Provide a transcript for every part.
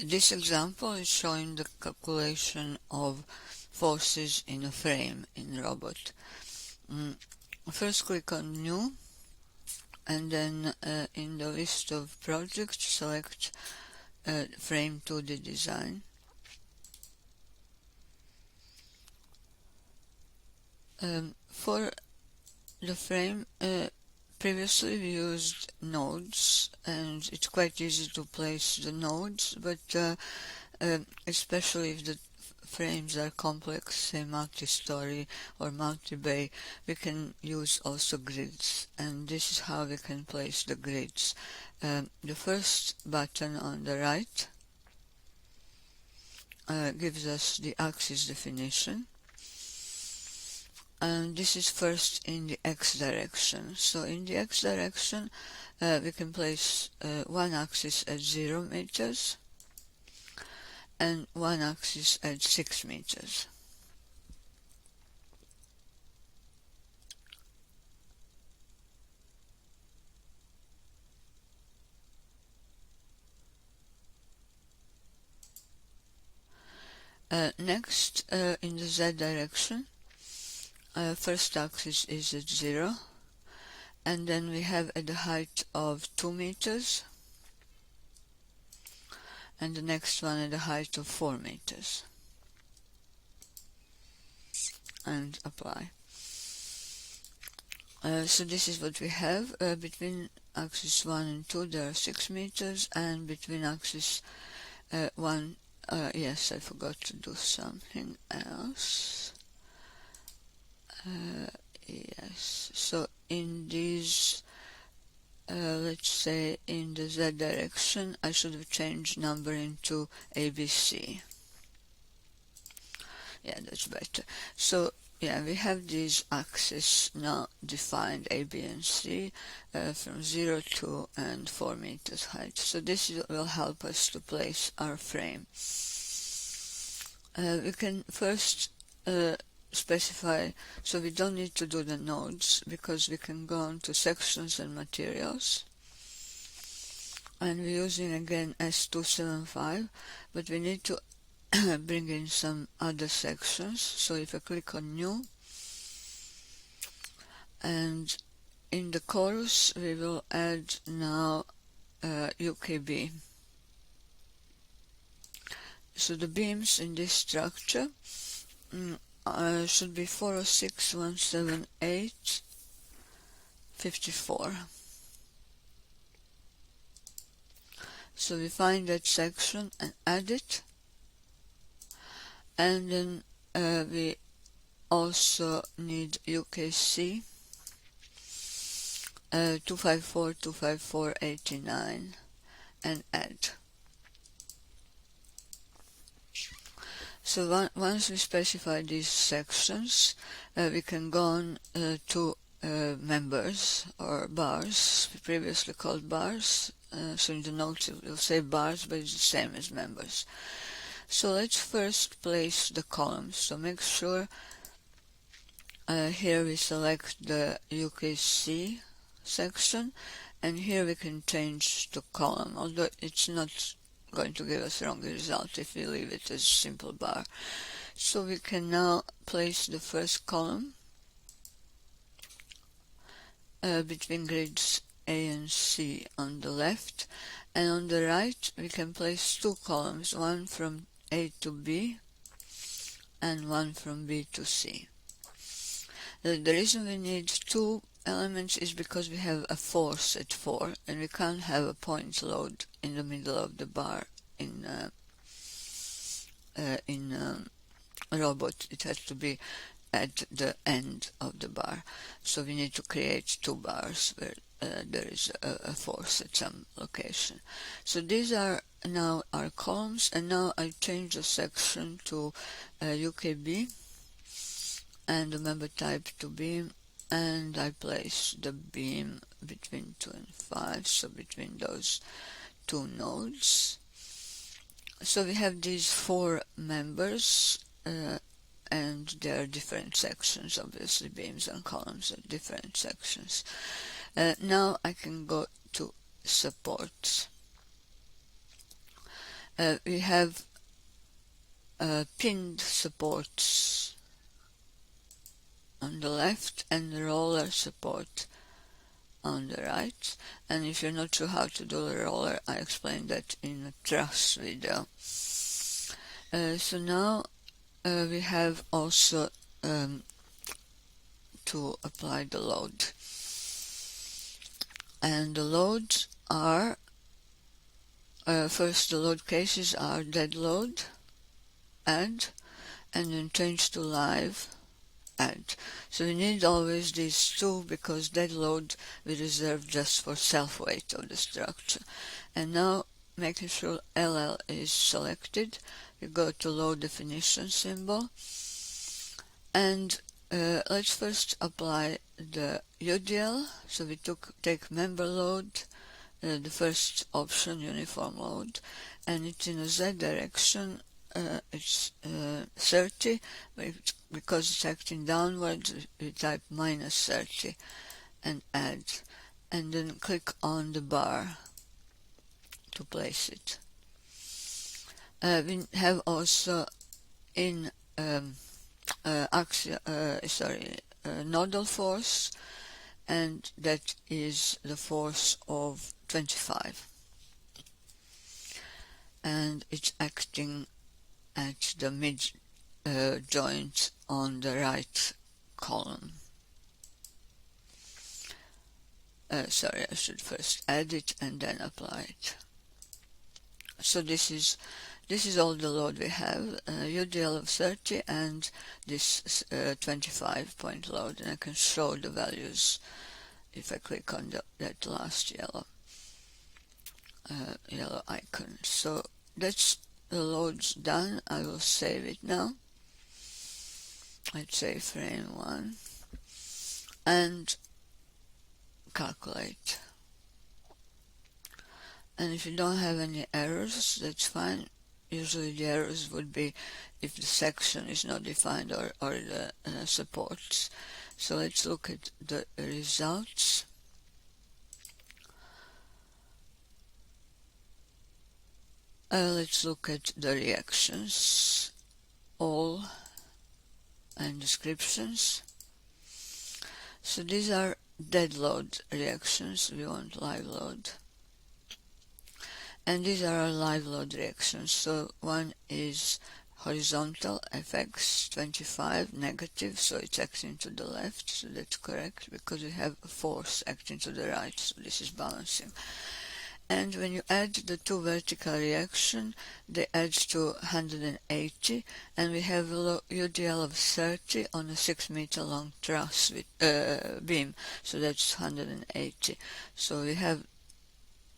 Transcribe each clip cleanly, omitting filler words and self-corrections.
This example is showing the calculation of forces in a frame in a robot. First click on New, and then in the list of projects select Frame 2D Design. For the frame, previously we used nodes, and it's quite easy to place the nodes, but especially if the frames are complex, say multi-story or multi-bay, we can use also grids, and this is how we can place the grids. The first button on the right gives us the axis definition, and this is first in the x direction. So in the x direction we can place one axis at 0 meters and one axis at 6 meters. Next, in the z direction, first axis is at 0, and then we have at the height of 2 meters, and the next one at the height of 4 meters, and apply. So this is what we have. Between axis 1 and 2 there are 6 meters, and between axis 1, yes, I forgot to do something else. Yes, so in these, let's say in the z direction, I should have changed numbering to ABC. Yeah, that's better. So yeah, we have these axes now defined, A, B, and C, from 0, 2, and 4 meters height. So this will help us to place our frame. We can first specify, so we don't need to do the nodes, because we can go on to sections and materials, and we're using again S275, but we need to bring in some other sections. So if I click on New, and in the chorus we will add now UKB. So the beams in this structure should be 406, 178, 54. So we find that section and add it, and then we also need UKC 254, 254, 89, and add. So once we specify these sections, we can go on to members or bars, previously called bars. So in the notes it will say bars, but it's the same as members. So let's first place the columns. So make sure here we select the UKC section, and here we can change to column, although it's not going to give us wrong result if we leave it as simple bar. So we can now place the first column between grids A and C on the left, and on the right we can place two columns, one from A to B and one from B to C. The reason we need two elements is because we have a force at 4, and we can't have a point load in the middle of the bar in a robot. It has to be at the end of the bar. So we need to create two bars where there is a force at some location. So these are now our columns, and now I change the section to UKB and the member type to beam, and I place the beam between 2 and 5, so between those two nodes. So we have these 4 members, and there are different sections, obviously beams and columns are different sections. Now I can go to support. we have pinned supports on the left and roller support on the right. And if you're not sure how to do the roller, I explained that in a truss video. So now we have also to apply the load. And the loads are, first the load cases are dead load, add, and then change to live, add. So we need always these two, because dead load we reserve just for self-weight of the structure. And now, making sure LL is selected, we go to load definition symbol, and let's first apply the UDL. So we take member load, the first option, uniform load, and it's in a Z direction. It's 30, because it's acting downwards, we type -30 and add, and then click on the bar to place it. We have also in nodal force, and that is the force of 25, and it's acting at the mid joint on the right column. Sorry, I should first add it and then apply it. So this is all the load we have, UDL of 30 and this 25 point load, and I can show the values if I click on that last yellow icon. So that's the loads done. I will save it now. Let's say frame 1 and calculate. And if you don't have any errors, that's fine. Usually the errors would be if the section is not defined or the supports. So let's look at the results. Let's look at the reactions, all, and descriptions. So these are dead load reactions. We want live load. And these are our live load reactions. So one is horizontal, fx 25, negative, so it's acting to the left, so that's correct, because we have a force acting to the right, so this is balancing. And when you add the two vertical reaction, they add to 180, and we have a UDL of 30 on a 6 meter long truss with beam, so that's 180. So we have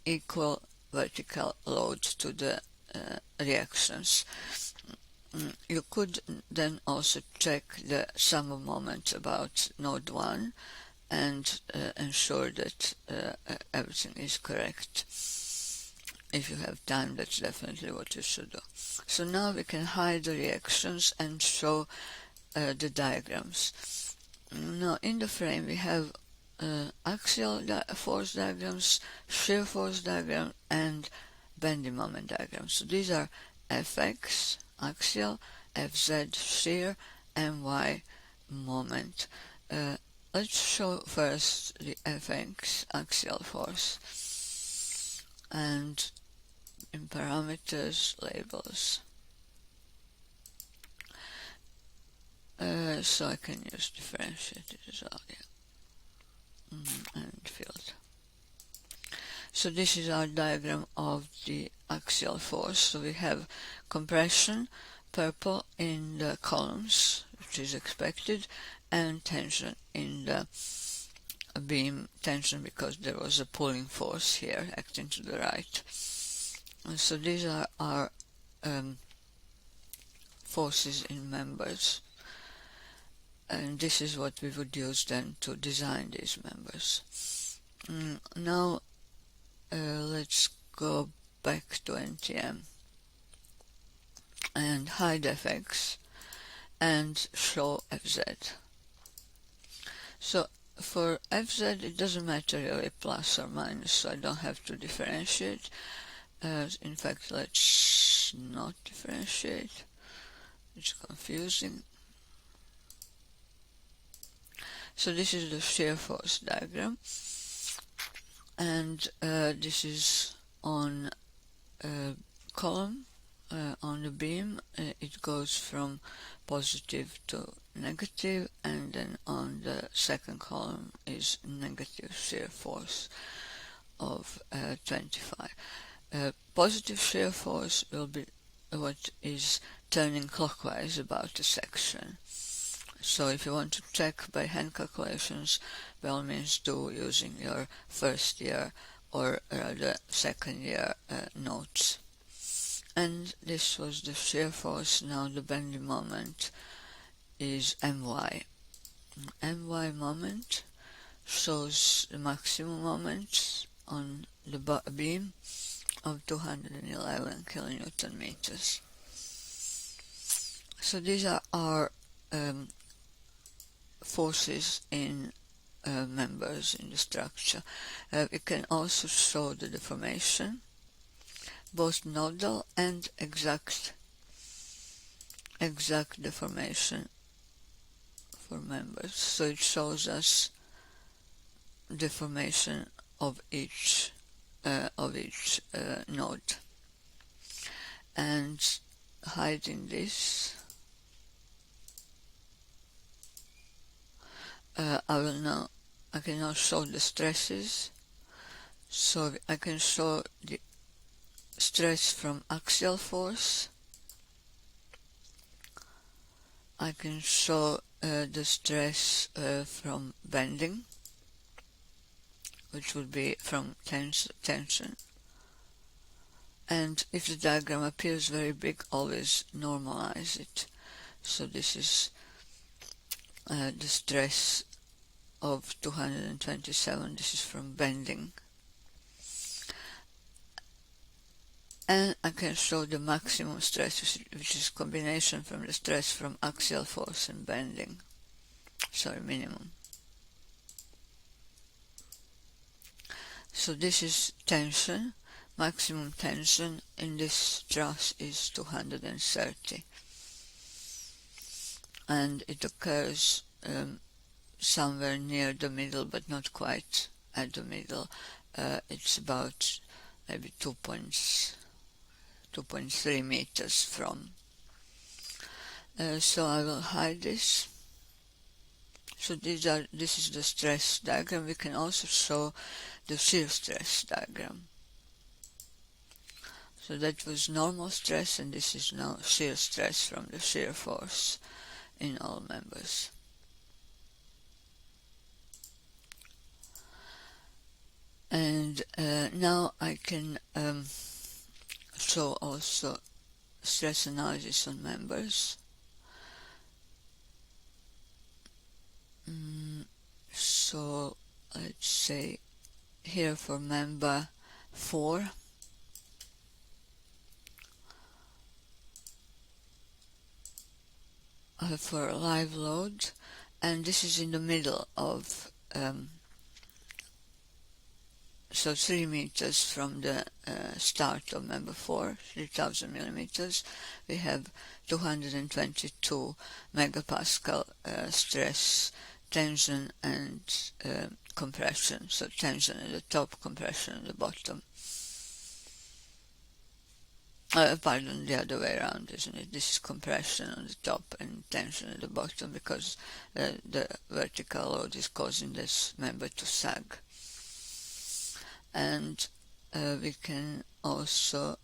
equal vertical load to the reactions. You could then also check the sum of moments about node 1 and ensure that everything is correct. If you have time, that's definitely what you should do. So now we can hide the reactions and show the diagrams. Now in the frame we have axial force diagrams, shear force diagram, and bending moment diagram. So these are Fx, axial, Fz, shear, and Y, moment. Let's show first the Fx, axial force, and in parameters, labels. So I can use differentiated as well, yeah. And field. So this is our diagram of the axial force. So we have compression, purple, in the columns, which is expected, and tension in the beam, tension because there was a pulling force here acting to the right. And so these are our forces in members, and this is what we would use then to design these members. Now let's go back to NTM and hide Fx and show Fz. So for Fz it doesn't matter really plus or minus, so I don't have to differentiate. In fact, let's does not differentiate. It's confusing. So this is the shear force diagram, and this is on a column on the beam. It goes from positive to negative, and then on the second column is negative shear force of 25. Positive shear force will be what is turning clockwise about a section. So if you want to check by hand calculations, by all means do using your first year or rather second year notes. And this was the shear force. Now the bending moment is My. My moment shows the maximum moment on the beam of 211 kilonewton meters. So these are our forces in members in the structure. We can also show the deformation, both nodal and exact deformation for members. So it shows us deformation of each node. And hiding this, I can now show the stresses. So I can show the stress from axial force. I can show the stress from bending, which would be from tension. And if the diagram appears very big, always normalize it. So this is the stress of 227. This is from bending. And I can show the maximum stress, which is combination from the stress from axial force and bending. Sorry, minimum. So this is tension. Maximum tension in this truss is 230. And it occurs somewhere near the middle, but not quite at the middle. It's about maybe 2.3 meters from. So I will hide this. So this is the stress diagram. We can also show the shear stress diagram. So that was normal stress, and this is now shear stress from the shear force in all members. And now I can show also stress analysis on members. So let's say here for member 4, for a live load, and this is in the middle of so 3 meters from the start of member 4, 3000 millimeters, we have 222 megapascal stress, tension and compression. So tension at the top, compression at the bottom. Pardon, the other way around, isn't it? This is compression on the top and tension at the bottom, because the vertical load is causing this member to sag. And we can also,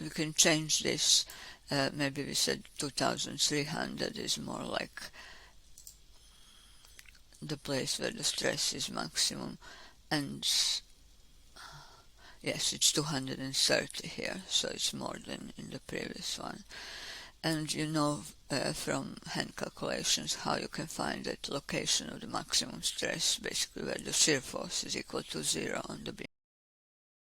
we can change this. Maybe we said 2300 is more like the place where the stress is maximum, and yes, it's 230 here, so it's more than in the previous one. And you know from hand calculations how you can find that location of the maximum stress, basically where the shear force is equal to 0 on the beam.